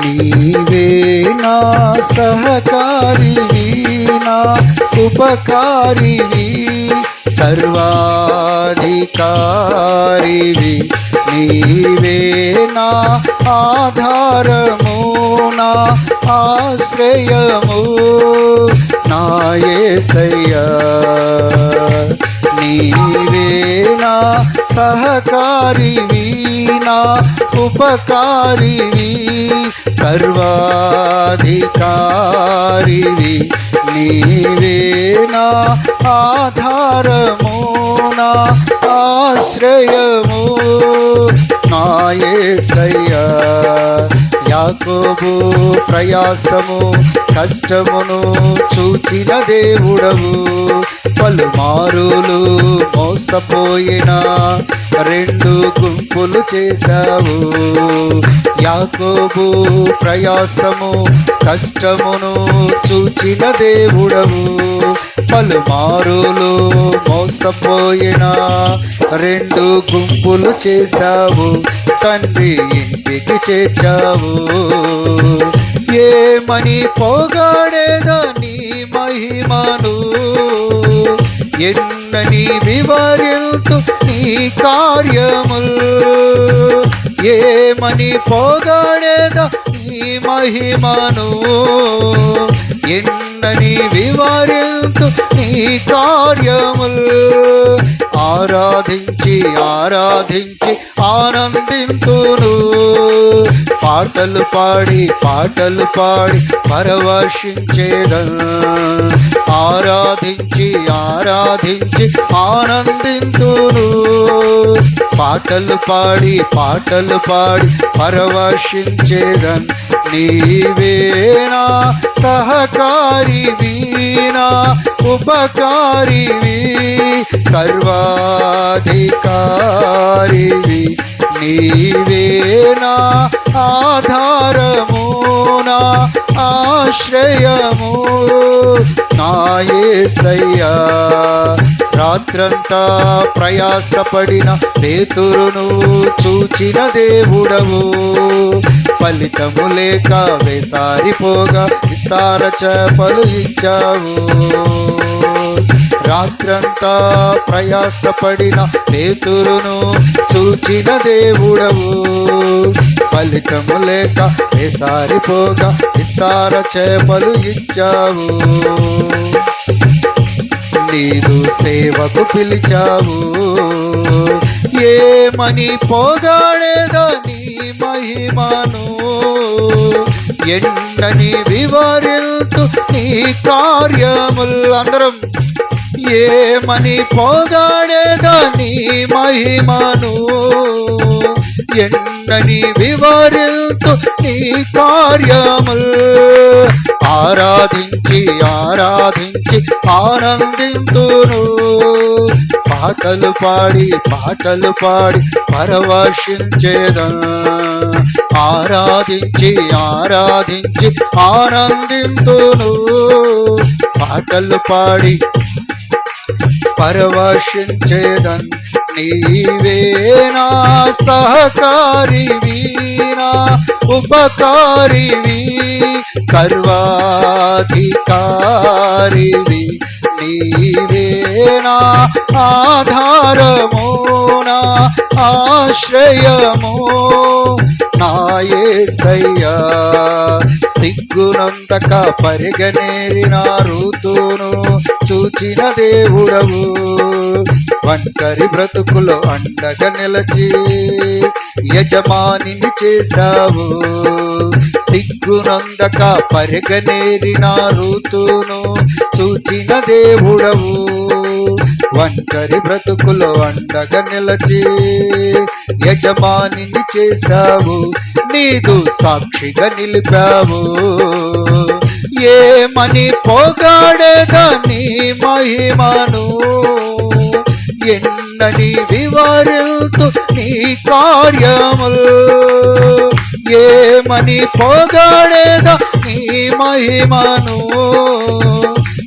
నీవే నా సహకారివి నా ఉపకారివి సర్వాధికారివి నీవే నా ఆధారము నా ఆశ్రయము నా యేసయ్యా నీవే నా సహకారివి నా ఉపకారివి సర్వాధికారివి నీవే నా ఆధారము నా ఆశ్రయము నా యేసయ్యా యాకోబు ప్రయాసము కష్టమును చూచిన దేవుడవు పలుమారులు మోసపోయిన రెండు గుంపులు చేశావు యాకోబు ప్రయాసము కష్టమును చూచిన దేవుడవు పలుమారులు మోసపోయిన రెండు గుంపులు చేశావు తండ్రి ఇంటికి చేర్చావు ఏమని పోగాడేదని మహిమను ఎన్నని వివరింతు నీ కార్యములు ఏమని పోగాడేద నీ మహిమను ఎన్నని వివరింతు నీ కార్యములు ఆరాధించి ఆరాధించి ఆనందింతును పాటలు పాడి పరవశించేదను ఆరాధించి ఆరాధించి ఆనందింతును పాటలు పాడి పరవశించేదను నీవే నా సహకారివి నా ఉపకారివి సర్వాధికారివి నీవే నా ఆధారము నా ఆశ్రయము నా యేసయ్యా రాత్రంతా ప్రయాసపడిన పేతురును చూచిన దేవుడవు ఫలితము లేక వేసారిపోగా విస్తార చేపలు ఇచ్చావు రాత్రంతా ప్రయాసపడిన పేతురును చూచిన దేవుడవు ఫలితము లేక వేసారిపోగా విస్తార చేపలు ఇచ్చావు నీదు సేవకు పిలిచావు ఏమని పోగాడేదని మహిమను ఎన్నని వివరింతు నీ కార్యములు అందరం ఏమని పోగాడేదని మహిమను ఎన్నని వివరింతు నీ కార్యములు ఆరాధించి ఆరాధించి ఆనందింతును పాటలు పాడి పరవశించేదను ఆరాధించి ఆరాధించి ఆనందింతును పాటలు పాడి పరవశించేదను నీవే నా సహకారివి నా ఉపకారివి సర్వాధికారివి నీవే నా ఆధారము నా ఆశ్రయము నా యేసయ్యా సిగ్గునంతక పరిగనేరిన ఋతును చూచిన దేవుడవు ఒంటరి బ్రతుకులో అండగా నిలచి యజమానిని చేశావు సిగ్గునందక పరిగనేరిన ఋతును చూచిన దేవుడవు ఒంటరి బ్రతుకులో అండగా నిలచి యజమానిని చేశావు నీదు సాక్షిగా నిలిపావు ఏమని పోగాడేదని మహిమను ఎన్నని వివరింతు నీ కార్యములు ఏమని పోగాడేద నీ మహిమను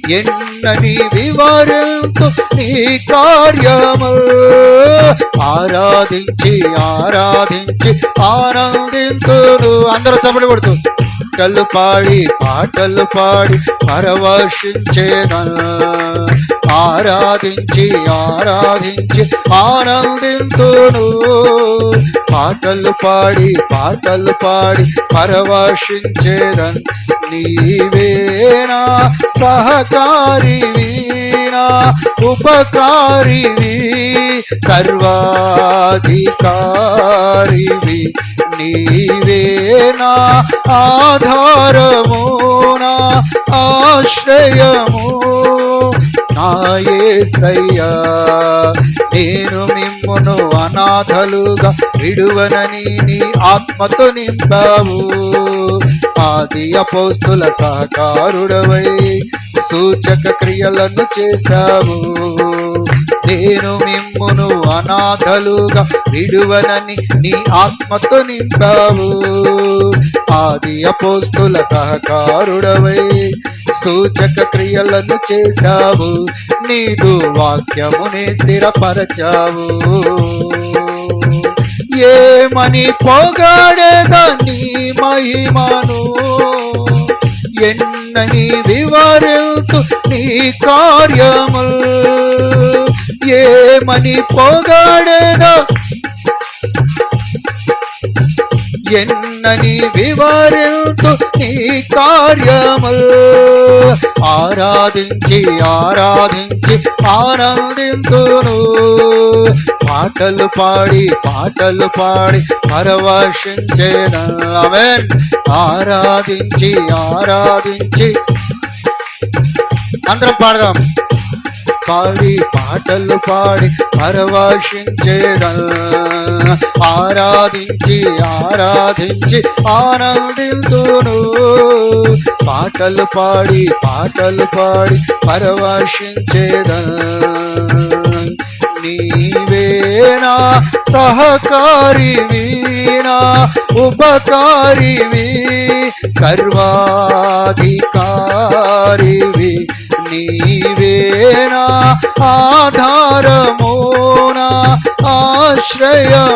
ఎన్నని వివరింతు నీ కార్యముల్ ఆరాధించి ఆరాధించి ఆనందింతును అందరూ చప్పట్లు కొడుతూ పాటలు పాడి పరవశించేదను ఆరాధించి ఆరాధించి ఆనందింతును పాటలు పాడి పరవశించేదను నీవేనా సహకారివి నా ఉపకారివి సర్వాధికారివి నీవేనా ఆధారము నా ఆశ్రయము నా యేసయ్యా నేను మిమ్మును అనాథలుగా విడువనని నీ ఆత్మతో నింపావు ఆది అపోస్తుల సహకారుడవై సూచక క్రియలను చేశావు నేను మిమ్మును అనాథలుగా విడువనని నీ ఆత్మతో నింపావు ఆది అపోస్తుల సహకారుడవై సూచక క్రియలను చేశావు నీదు వాక్యమునే స్థిరపరచావు ఏమని పొగడేదని మహిమను ఎన్నని వివరింతు నీ కార్యముల్ ఏమని పొగడేదా ఎన్నని వివరింతు నీ కార్యముల్ ఆరాధించి ఆరాధించి ఆనందింతును పాటలు పాడి పరవశించేదను ఆమేన్ ఆరాధించి ఆరాధించి అందరం పాడదాం పాటలు పాడి పరవశించేదను ఆరాధించి ఆరాధించి ఆనందింతును పాటలు పాడి పరవశించేదను నీవేనా సహకారివి నా ఉపకారివి సర్వాధికారివి నీవేనా ఆధారము నా ఆశ్రయము